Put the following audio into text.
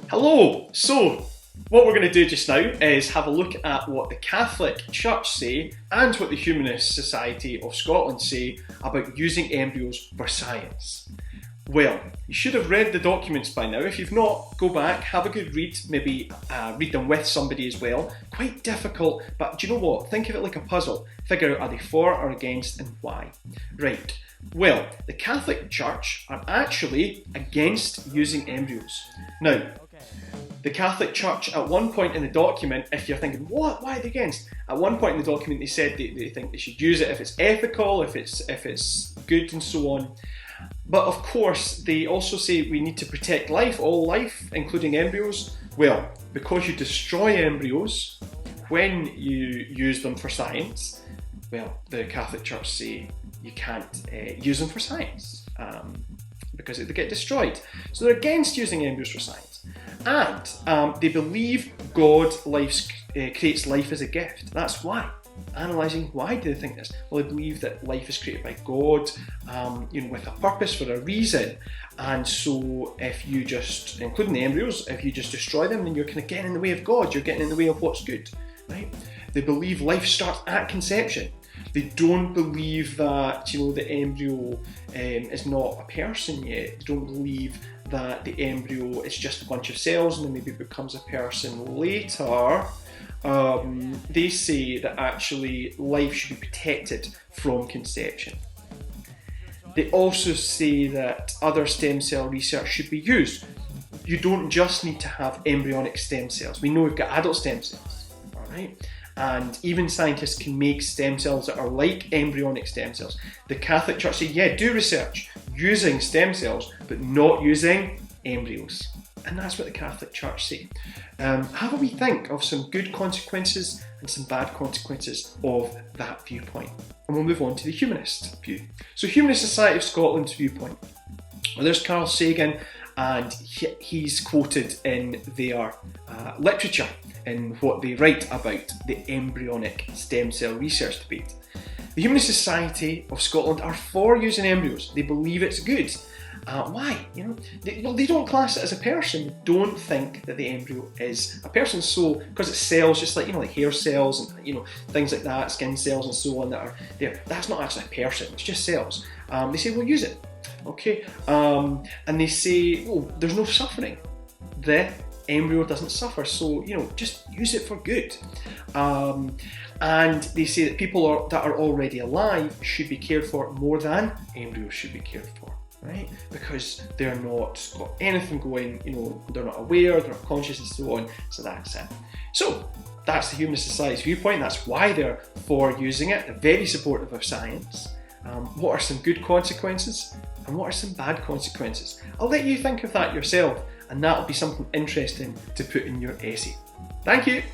Hello! So, what we're going to do just now is have a look at what the Catholic Church say and what the Humanist Society of Scotland say about using embryos for science. Well, you should have read the documents by now. If you've not, go back, have a good read, maybe read them with somebody as well. Quite difficult, but do you know what? Think of it like a puzzle. Figure out, are they for or against and why? Right. Well, the Catholic Church are actually against using embryos. Now, the Catholic Church at one point in the document, if you're thinking, what, why are they against? At one point in the document they said they think they should use it if it's ethical, if it's good and so on. But of course, they also say we need to protect life, all life, including embryos. Well, because you destroy embryos when you use them for science, well, the Catholic Church say you can't use them for science because they get destroyed. So they're against using embryos for science. And they believe God creates life as a gift. That's why. Analysing why do they think this? Well, they believe that life is created by God, with a purpose, for a reason. And so if you just, including the embryos, if you just destroy them, then you're kind of getting in the way of God. You're getting in the way of what's good, right? They believe life starts at conception. They don't believe that, the embryo is not a person yet. They don't believe that the embryo is just a bunch of cells and then maybe becomes a person later. They say that actually life should be protected from conception. They also say that other stem cell research should be used. You don't just need to have embryonic stem cells. We know we've got adult stem cells, all right? And even scientists can make stem cells that are like embryonic stem cells. The Catholic Church say, yeah, do research using stem cells, but not using embryos. And that's what the Catholic Church say. Have a wee think of some good consequences and some bad consequences of that viewpoint. And we'll move on to the humanist view. So Humanist Society of Scotland's viewpoint. Well, there's Carl Sagan, and he's quoted in their literature in what they write about the embryonic stem cell research debate. The Humanist Society of Scotland are for using embryos. They believe it's good. Why? They don't class it as a person. They don't think that the embryo is a person. So, because it's cells, just like like hair cells and things like that, skin cells and so on that are there. That's not actually a person. It's just cells. They say, well, use it. Okay. And they say, there's no suffering. The embryo doesn't suffer. So just use it for good. And they say that people that are already alive should be cared for more than embryos should be cared for. Right? Because they're not got anything going, they're not aware, they're not conscious and so on, so that's it. So, that's the Humanist Society's viewpoint, that's why they're for using it, they're very supportive of science. What are some good consequences, and what are some bad consequences? I'll let you think of that yourself, and that'll be something interesting to put in your essay. Thank you!